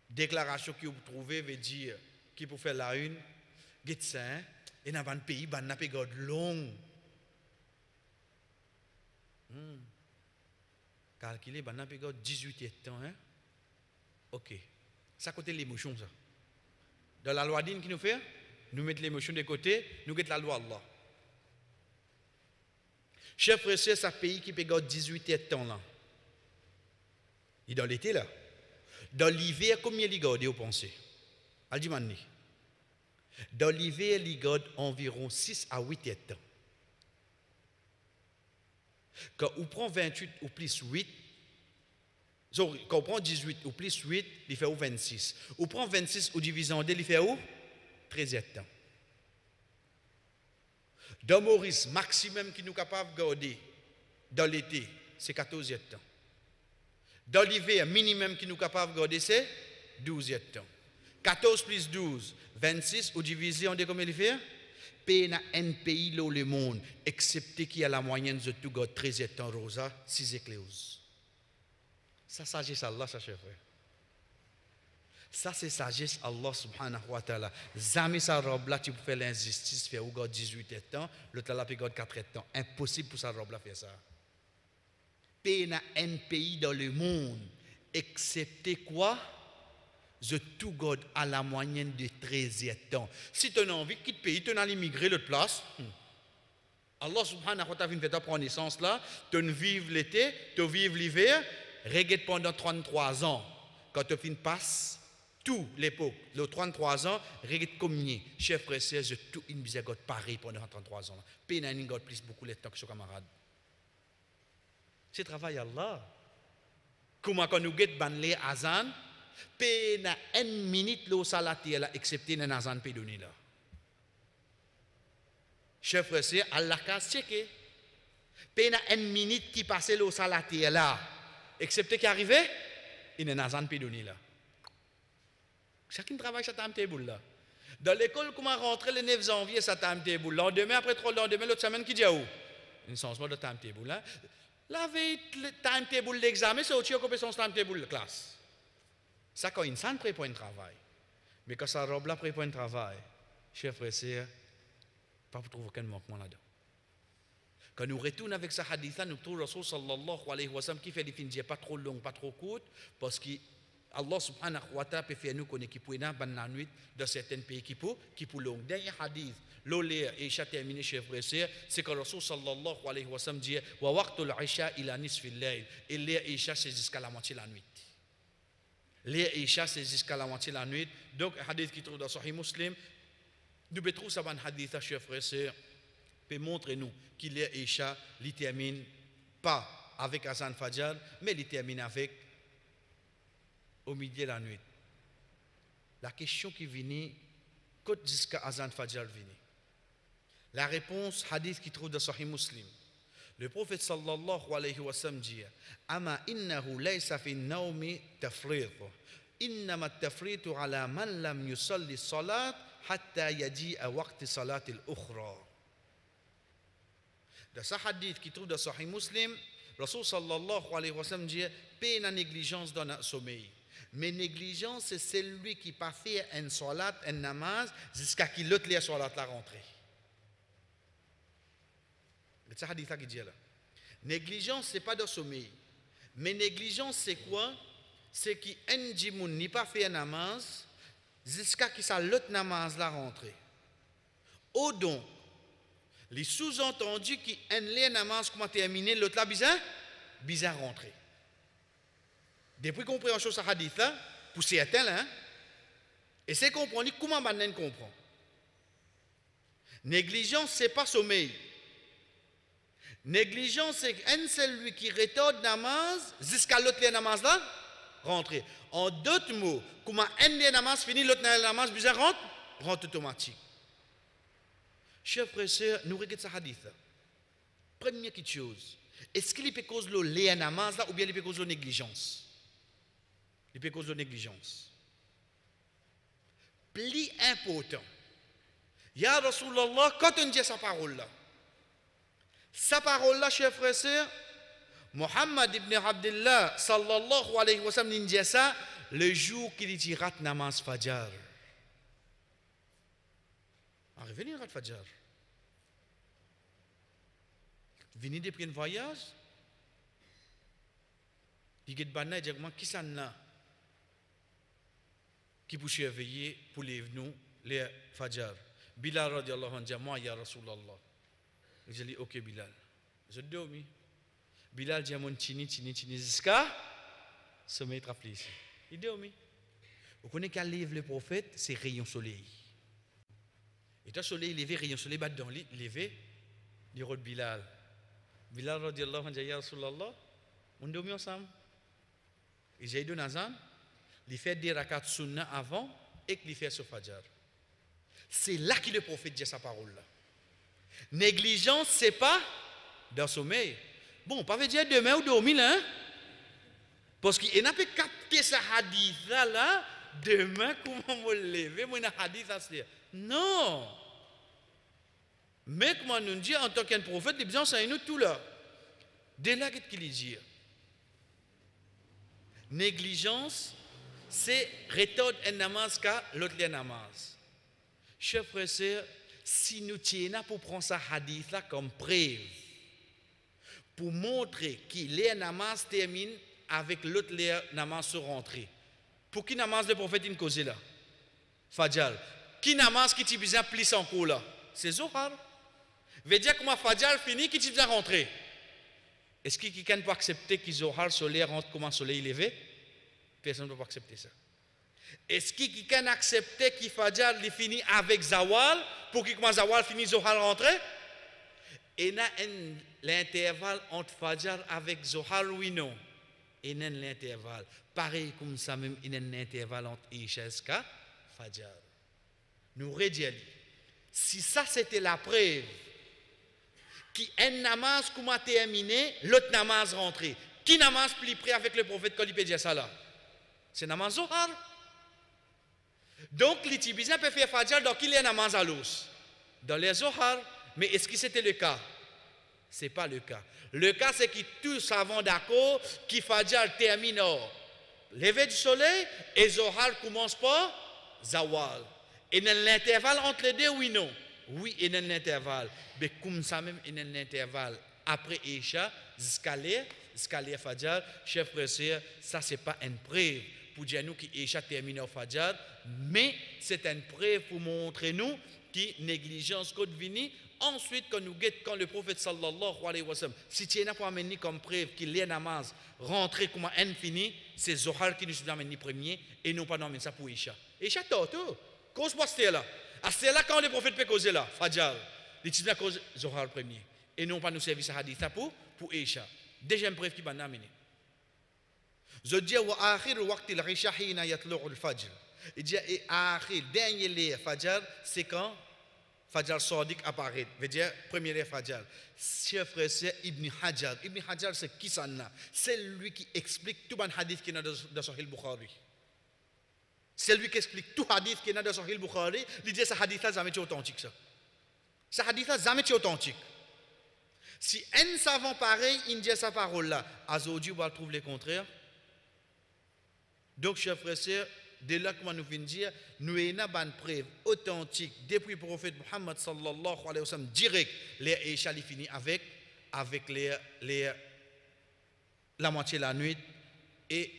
déclarations que vous trouvez, veut dire, qui peut faire la une, Getsin, et dans un pays, il y a une période longue. Calculer, il y a une période 18 ans. Hein? Ok. Ça côté l'émotion, ça. Dans la loi d'Ine qui nous fait, nous mettons l'émotion de côté, nous mettons la loi Allah. Chef frère, c'est un pays qui peut 18 ans là. Et dans l'été là. Dans l'hiver, combien il garde, vous pensez? Aldimani. Dans l'hiver, il garde environ 6 à 8 ans. Quand on prend 28 ou plus 8, quand on prend 18 ou plus 8, il fait où 26. On prend 26 ou divisé en 2, il fait où 13 ans. Dans Maurice, maximum qui nous est capable de garder dans l'été, c'est 14 ans. Dans l'hiver, minimum qui nous est capable de garder, c'est 12 ans. 14 plus 12, 26, ou divisé en 2, combien il fait? Pays n'a un pays dans le monde, excepté qu'il y a la moyenne de tout garde 13 ans, rosa, 6 écléos. Ça, sagesse Allah, ça, chef frère. Ça, c'est sagesse Allah subhanahu wa ta'ala. Zami sa robe là, tu peux faire l'injustice, faire ou 18 ans, l'autre là, puis 4 ans. Impossible pour sa robe là faire ça. Pays n'a un pays dans le monde, excepté quoi? Je tout garde à la moyenne de 13 ans. Si tu as envie de quitter le pays, tu as immigré l'autre place. Allah subhanahu wa ta'ala vient faire prendre naissance là, tu vives l'été, tu vives l'hiver, regarde pendant 33 ans. Quand tu finis passe, tout l'époque, les 33 ans, regarde combien, chef frère, je tout une bizarre pareil pendant 33 ans. Pays n'a pas plus beaucoup de temps que ses camarades. C'est travail Allah. Comment quand nous guettons les azan, pays n'a une minute l'eau salatier là, excepté dans azan pays donné là. Chef frère, c'est Allah qui a checké. Pays n'a une minute qui passe l'eau salatier là, excepté qui arrivait, il n'a azan pays donné là. Chacun travaille sur ta table là. Dans l'école, comment rentrer le 9 janvier sur ta table là. Lendemain, après 3 lendemain, l'autre semaine, qui dit où? Un changement de timetable là. La veille, le timetable d'examen, c'est autre chose que son timetable de classe. Ça, quand une salle prépare un travail. Mais quand ça robe là prépare un travail, chers frères et sœurs, pas pour trouver aucun manquement là-dedans. Quand nous retournons avec ce hadith, nous trouvons Rasul sallallahu alayhi wa sallam qui fait des films pas trop longs, pas trop courts, parce que Allah subhanahu wa ta'ala peut faire nous connaître qui peut dans nuit dans certains pays qui peut long. Dernier hadith, l'olé et Isha terminé chez frère c'est que Rasul sallallahu alayhi wa sallam dit wa waqtul isha ila nisfil layl et l'air Isha c'est jusqu'à la moitié de la nuit. L'air Isha c'est jusqu'à la moitié de la nuit. Donc hadith qui trouve dans Sahih Muslim, nous betrou ça un hadith chez frère peut montrer nous qu'il l'air Isha il termine pas avec Azan Fajr mais il termine avec au milieu de la nuit. La question qui vient, quand jusqu'à Azan Fajr vient? La réponse, hadith qui trouve dans Sahih Muslim. Le prophète sallallahu alayhi wa sallam dit Ama innahu laysa fi nawmi tafrit. Innama tafritu ala man lam yusalli salat hatta yaji'a waqti salat al-ukhra. Dans ce hadith qui trouve dans Sahih Muslim, Rasul sallallahu alayhi wa sallam dit paix la négligence dans le sommeil. Mais négligence, c'est celui qui pas fait un salat, un namaz, jusqu'à qu'il l'autre les salat la rentrée. C'est ça hadith qui dit là. Négligence, c'est pas de sommeil. Mais négligence, c'est quoi? C'est qu'un djimoun n'a pas fait un namaz, jusqu'à qu'il sa l'autre namaz la rentrée. Au don, les sous-entendus qui un namaz comment terminer, l'autre la bizarre rentrée. Depuis qu'on prend chose à hadith là, pour certains là, et c'est comprendre comment on comprend. Négligence, c'est pas sommeil. Négligence, c'est un celui qui retarde namaz jusqu'à l'autre namaz là, rentrer. En d'autres mots, comment un namaz finit, l'autre namaz bizarre rentre automatique. Chers frères et sœurs, nous regardons ce hadith. Première chose, est-ce qu'il peut causer le namaz là ou bien il peut causer la négligence? Il peut causer la négligence. Plus important, Ya Rasulallah, quand on dit sa parole là, chers frères et sœurs, Muhammad ibn Abdullah sallallahu alayhi wa sallam dit ça le jour qu'il dit rat namaz fajr. Revenez rat fajr. Venez de prendre voyage. Il get banna directement qui s'en a qui peut surveiller pour les nous les fajr. Bilal radiallahu anhu dit moi ya Rasulallah. Je dis ok Bilal. Je dormis. Bilal dit mon chini jusqu'à sommeil traplé ici. Il dormi. Vous connaissez qu'à lève le prophète, c'est rayon soleil. Et quand le soleil levé, rayon soleil bat dans lit, levé, il rôde Bilal. Bilal radiallahu anhu ya Rasulallah, on dormi ensemble. Et j'ai donné azan, il fait des rakats sunna avant et qu'il fait ce fajr. C'est là que le prophète dit sa parole là. Négligence, c'est pas dans sommeil. Bon, pas veut dire demain ou dormir là. Hein? Parce qu'il n'a pas capté ce hadith là, demain comment me lever, moi un hadith à se dire. Non. Mais comment nous dit en tant qu'un prophète, il besoin ça nous tout là. Dès là qu'est-ce qu'il dit? Négligence, c'est retard un namaz qu'à l'autre les namaz. Chers frères et sœurs, si nous tiens pour prendre ce hadith là comme preuve, pour montrer que les namaz termine avec l'autre les namaz se rentrer. Pour qui namaz le prophète in cause là? Fajr. Qui namaz qui t'y besoin plus encore là? C'est Zohar. Veut dire comment Fajr fini qui t'y besoin rentrer? Est-ce que quelqu'un peut accepter que Zohar soleil rentre comme un soleil levé? Personne ne peut pas accepter ça. Est-ce que quelqu'un accepte que Fajr finit avec Zawal pour que comment Zawal finit Zohar rentrer? Et il y a l'intervalle entre Fajr avec Zohar, oui, non. Et il y a l'intervalle. Pareil comme ça même, il y a l'intervalle entre Isha et Fajr. Nous redisons, si ça c'était la preuve, qui un namaz comme a terminé, l'autre namaz rentré. Qui namaz plus près avec le prophète quand il peut dire ça là? C'est namaz Zohar. Donc, les Tibétains peuvent faire Fajr dans qu'il y a namaz à l'os. Dans les Zohar. Mais est-ce que c'était le cas? Ce n'est pas le cas. Le cas, c'est que tous savons d'accord que Fajr termine au lever du soleil et Zohar commence par Zawal. Et dans l'intervalle entre les deux, oui, non? Oui, il y a un intervalle. Mais comme ça même, il y a un intervalle. Après Isha, jusqu'à l'air Fajr, chers frères et sœurs, ça, ce n'est pas une preuve pour dire nous que Isha termine au Fajr, mais c'est une preuve pour montrer nous que négligence qu'on vient. Ensuite, quand le prophète sallallahu alayhi wa sallam, si tu n'as pas amené comme preuve qu'il y a namaz rentré comme un fini, c'est Zohar qui nous a amené premier et non pas amené ça pour Isha. Isha, tout. Cause pas c'était là. C'est là quand le prophète peut causer là, Fajr. Il dit bien cause Zohar premier. Et non pas nous servir ça hadith pour Isha. Deuxième preuve qui m'a amené. Je dis wa akhir waqt al-isha hina yatlu' al-fajr. Il dit et akhir dernier les Fajr, c'est quand Fajr Sadiq apparaît. Veut dire premier les Fajr. Chers frères, c'est Ibn Hajar. Ibn Hajar c'est qui ça là? C'est lui qui explique tout le hadith qui est dans Sahih Bukhari. C'est lui qui explique tout hadith qui est dans Sahih Bukhari. Il dit ce hadith là jamais authentique ça. Ce hadith là jamais authentique. Si un savant pareil, il dit sa parole là, aujourd'hui on va trouver le contraire. Donc, chers frères et sœurs, de là, comme nous venons de dire, nous avons une preuve authentique depuis le prophète Muhammad sallallahu alayhi wa sallam, direct, les Isha fini avec la moitié de la nuit et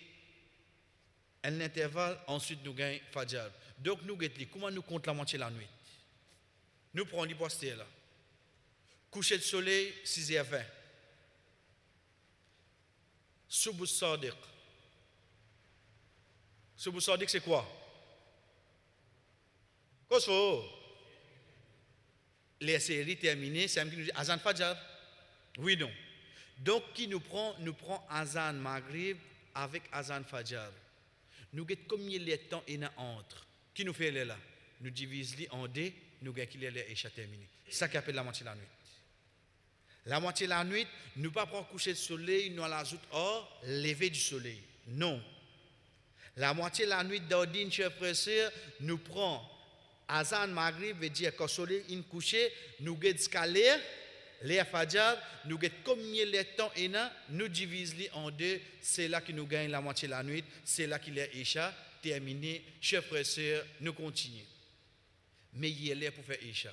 un intervalle, ensuite nous gagnons Fajr. Donc, nous gagnons, comment nous comptons la moitié de la nuit? Nous prenons l'hypothèse là. Coucher de soleil, 6h20. Subh Sadiq. Subh Sadiq, c'est quoi? Qu'est-ce que les séries terminées, c'est un qui nous dit Azan Fajr. Oui, non. Donc, qui nous prend Azan Maghrib avec Azan Fajr. Nous avons combien de temps il y a entre? Qui nous fait là? Nous divisons en deux nous gagnons qu'il est Isha terminé. C'est ça qu'on appelle la moitié de la nuit. La moitié de la nuit, nous ne pas prendre coucher de soleil, nous allons ajouter hors lever du soleil. Non. La moitié de la nuit d'ordine, chers frères et sœurs, nous prend Azan Maghrib, veut dire que le soleil est couché, nous gagnons escalier, les Fajr, nous gagnons combien de temps et nous divisons en deux, c'est là que nous gagnons la moitié de la nuit, c'est là qu'il est Isha, terminé. Chers frères et sœurs, nous continuons. Mais il est là pour faire Isha.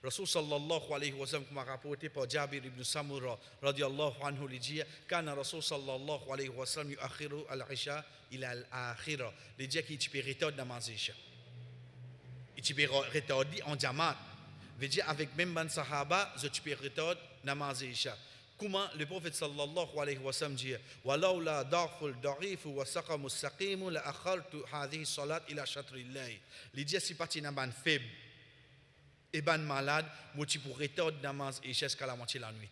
Rasul sallallahu alayhi wa sallam, comme rapporté par Jabir ibn Samura, radiallahu anhu, il dit, Kana Rasul sallallahu alayhi wa sallam, yu'akhiru al-Isha ila al-akhira. Il dit qu'il peut retarder namaz Isha. Il peut retarder en diamant. Il dit, avec même ban sahaba, je peux retarder namaz Isha. Comment le prophète sallallahu alayhi wa sallam dit, Walaula da'ful da'ifu wa saqamu saqimu la akhartu hadhihi salat ila shatrillahi. Il dit, si parti n'a ban faible, et ban malade, moi tu pour retarder namaz Isha jusqu'à la moitié de la nuit.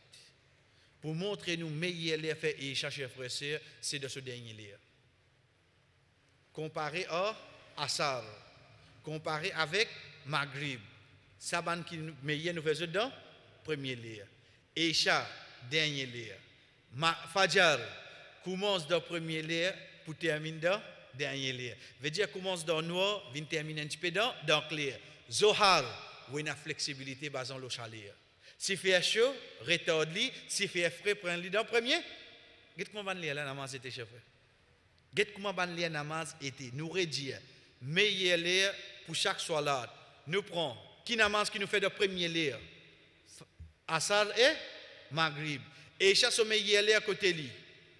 Pour montrer nous meilleur les faire Isha, chers frères et sœurs, c'est de ce dernier lire. Comparé à Asar, comparé avec Maghrib, Saban qui meilleur nous faisons dans premier lire. Isha, dernier lire. Fajr commence dans premier lire pour terminer dans dernier lire. Veut dire commence dans noir, vient terminer un petit peu dans clair. Zohar, où il y a une flexibilité basée sur le chalir. Si fait chaud, retarde-li. Si fait frais, prends-li dans le premier. Qu'est-ce comment lire la namaz était, chef? Qu'est-ce comment lire la namaz était? Nous redire, meilleur lire pour chaque salat. Nous prenons, qui namaz qui nous fait de premier lire? Asar et Maghrib. Et chaque meilleur lire côté li.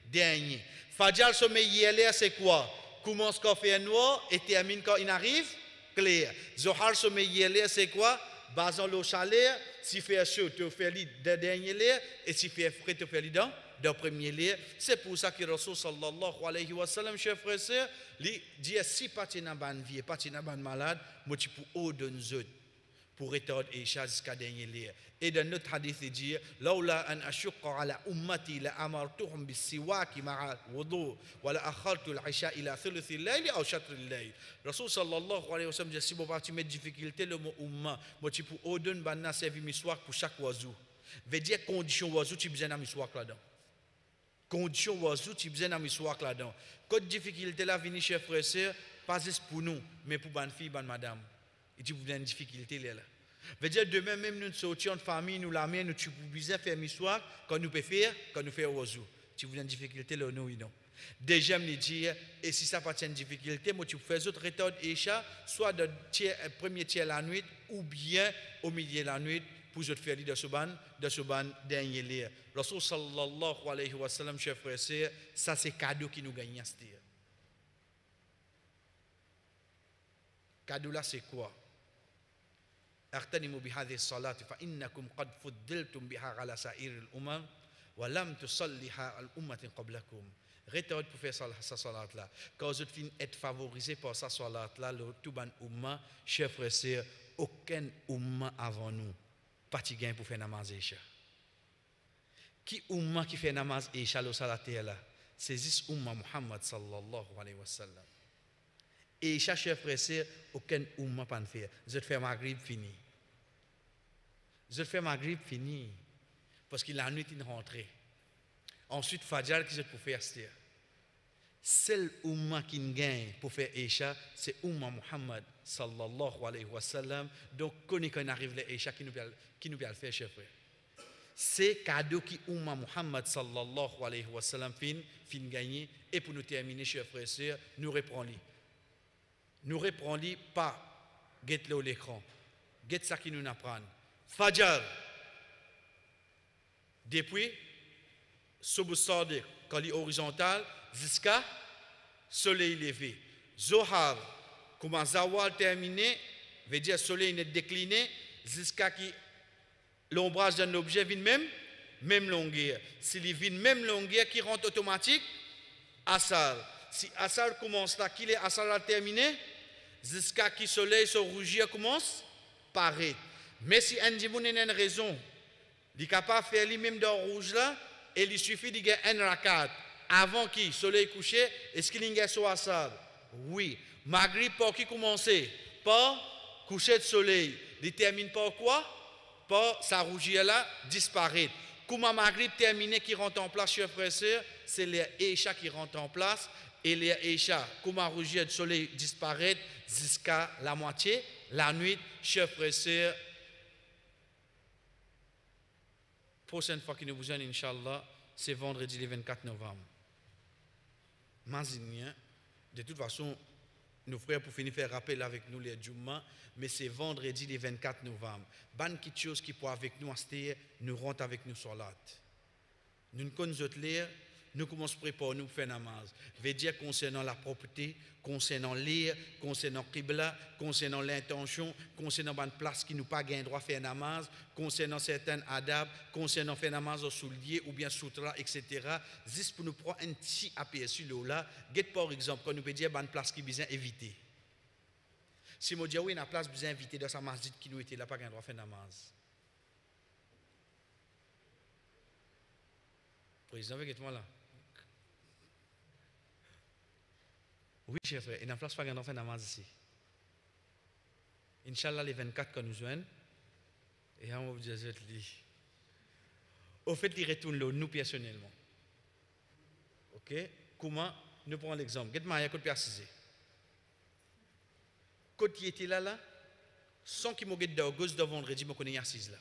Dernier. Fajr, ce meilleur lire, c'est quoi? Commence quand il fait noir et termine quand il arrive clair. Zohar se met c'est quoi? Basant le chalet, si fait chaud, tu fais le dernier lait, et si fait frais, tu fais le dans le premier lait. C'est pour ça que Rasul sallallahu alayhi wa sallam, chers frères et sœurs, il dit si parti n'a ban vie, parti n'a ban malade, moi tu peux ordonner autres pour retarder Isha jusqu'à dernier lait. Et dans notre hadith, il dit Laula an ashqa ala ummati la amartuhum bis siwaki ma'a wudu wa la akhartu al-isha ila thuluthi al-layl aw shatr al-layl. Rasul sallallahu alayhi wa sallam dit si vous parti mettre difficulté le mot umma, moi tu peux ordonner banna servir miswak pour chaque oiseau. Veut dire condition oiseau tu besoin d'un miswak là-dedans. Condition oiseau tu besoin d'un miswak là-dedans. Quand difficulté là venir chers frères et sœurs, pas juste pour nous, mais pour ban fille, ban madame. Et tu as une difficulté là. Veut dire demain même nous sortions de famille, nous la main, nous tu pouvons faire miswak quand nous pouvons faire, quand nous faisons oiseau. Tu as une difficulté là non. Déjà me dire et si ça pas une difficulté, moi tu peux faire autre retard Isha, soit de premier tiers la nuit ou bien au milieu de la nuit pour te faire de ce ban dernier lire. Rasul sallallahu alayhi wa sallam, chers frères et sœurs, ça c'est cadeau qui nous gagne à ce dire. Cadeau là c'est quoi? اغتنموا بهذه الصلاة فإنكم قد فضلتم بها على سائر الأمم ولم تصلها الأمة قبلكم. Retard pour faire sa salat là. Quand vous êtes favorisé par sa salat là, le tout ban umma, chers frères et sœurs, aucun umma avant nous pas gain pour faire namaz Isha. Qui umma qui fait namaz Isha le salat là? C'est juste umma Muhammad sallallahu alayhi wa sallam. Et chaque chef frère, aucun umma pas faire. Je te fais Maghrib fini. Je te fais Maghrib fini. Parce que la nuit est rentrée. Ensuite, Fajr qui je pour faire c'est. Seul umma qui gagne pour faire Isha, c'est umma Muhammad sallallahu alayhi wa sallam. Donc, quand on arrive à Isha, qui nous peut le faire, chef frère. C'est cadeau qui umma Muhammad sallallahu alayhi wa sallam fin gagner. Et pour nous terminer, chers frères et sœurs, nous reprenons. Nous reprenons pas guette-le l'écran. Guette ça qui nous apprend. Fajr. Depuis Subh Sadiq, quand il est horizontal, jusqu'à soleil levé. Zohar, comment Zawal terminé, veut dire soleil est décliné, jusqu'à qui l'ombrage d'un objet vient même longueur. S'il vient même longueur qui rentre automatique, Asar. Si Asar commence là, qu'il est Asar terminé, jusqu'à qui le soleil se rougir commence, paraît. Mais si un dimoun a une raison, il est capable de faire lui-même dans le rouge là, et il suffit de gagner un rakat avant qu'il le soleil couche, est-ce qu'il y a sur Asar? Oui. Maghrib, pour qui commencer? Par coucher de soleil. Il termine par quoi? Par sa rougière là, disparaître. Comment Maghrib terminé qui rentre en place, chers frères et sœurs, c'est les Echa qui rentrent en place. Et les Echa, comment rougière du soleil disparaît jusqu'à la moitié, la nuit, chers frères et sœurs. Prochaine fois que nous vous joignons, Inch'Allah, c'est vendredi le 24 novembre. Mazignan, de toute façon, nos frères pour finir faire rappel avec nous les Jumma, mais c'est vendredi le 24 novembre. Ban quelque chose qui pour avec nous, nous rentre avec nous sur l'art. Nous ne connaissons pas lire, nous commençons à préparer nous pour faire namaz. Veut dire concernant la propreté, concernant lire, concernant Qibla, concernant l'intention, concernant une place qui nous pas gain droit faire namaz, concernant certains adab, concernant faire namaz au soulier ou bien soutra, etc. Juste pour nous prendre un petit aperçu là, par exemple, quand nous peut dire une place qui besoin éviter. Si nous disons oui, une place besoin éviter dans sa masjid qui nous était là pas gain droit faire namaz. Président, vous êtes moi là. Oui, chers frères, il n'y a place pas de faire namaz ici. Inch'Allah, les 24 quand nous joignons, et on va vous dire, au fait, il retourne là, nous personnellement. Ok? Comment? Nous prenons l'exemple. Qu'est-ce que je peux préciser? Quand il était là, sans qu'il m'ait dit gauche de vendredi, je connais assise là.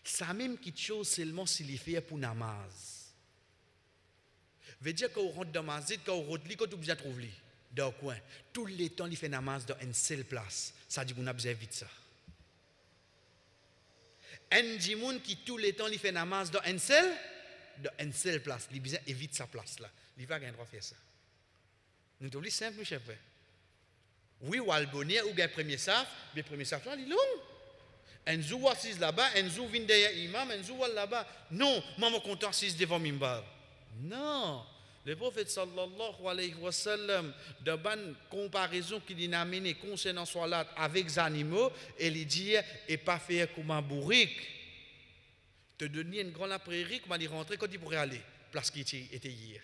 Ça même quelque chose seulement s'il est fait pour namaz. Veut dire quand on rentre dans la masjid, quand on rentre, quand on besoin de trouver dans le coin, tout le temps il fait namaz dans une seule place. Ça dit qu'on a besoin vite ça. Un djimoun qui tout le temps il fait namaz dans une seule place, il a besoin éviter sa place là. Il va gagner droit faire ça. Nous devons simple, chef frère. Oui, ou albonnier ou bien premier saf, mais premier saf là, il est long. Un zou assise là-bas, un zou vient derrière l'imam, un zou là-bas. Non, maman content assise devant Mimbar. Non. Le prophète sallallahu alayhi wa sallam, dans une comparaison qu'il a amenée concernant salat avec les animaux, il dit et pas faire comme un bourrique. Te donner une grande prairie, comment il rentrer quand il pourrait aller, place qui était hier.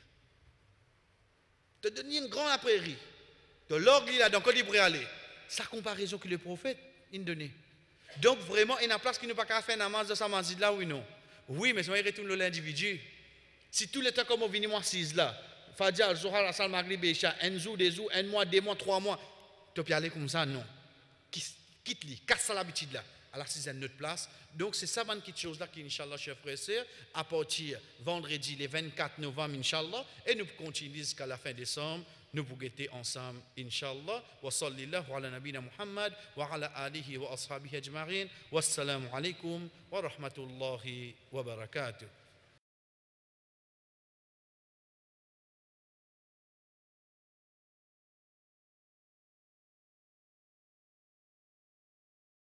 Te donner une grande prairie. De l'orgue là, donc quand il pourrait aller. Sa comparaison que le prophète il donnait. Donc vraiment, il y a une place qui n'a pas qu'à faire namaz de sa masjid là, oui non. Oui, mais si on retourne l'individu. Si tout le temps comme on vient moi 6 là, Fadja, Zohar, la salle Maghrib, Isha, un jour, 2 jours, 1 mois, 2 mois, 3 mois, tu peux y aller comme ça, non. Quitte-lui, casse l'habitude là. Alors c'est une autre place. Donc c'est ça une petite chose là qui, Inch'Allah, chers frères et sœurs, à partir vendredi, le 24 novembre, Inch'Allah, et nous continuons jusqu'à la fin décembre. Nous pouvons être ensemble, Inch'Allah. Wa sallallahu ala nabina Muhammad wa ala alihi wa ashabihi ajma'in. Wassalamu alaikum wa rahmatullahi wa barakatuh.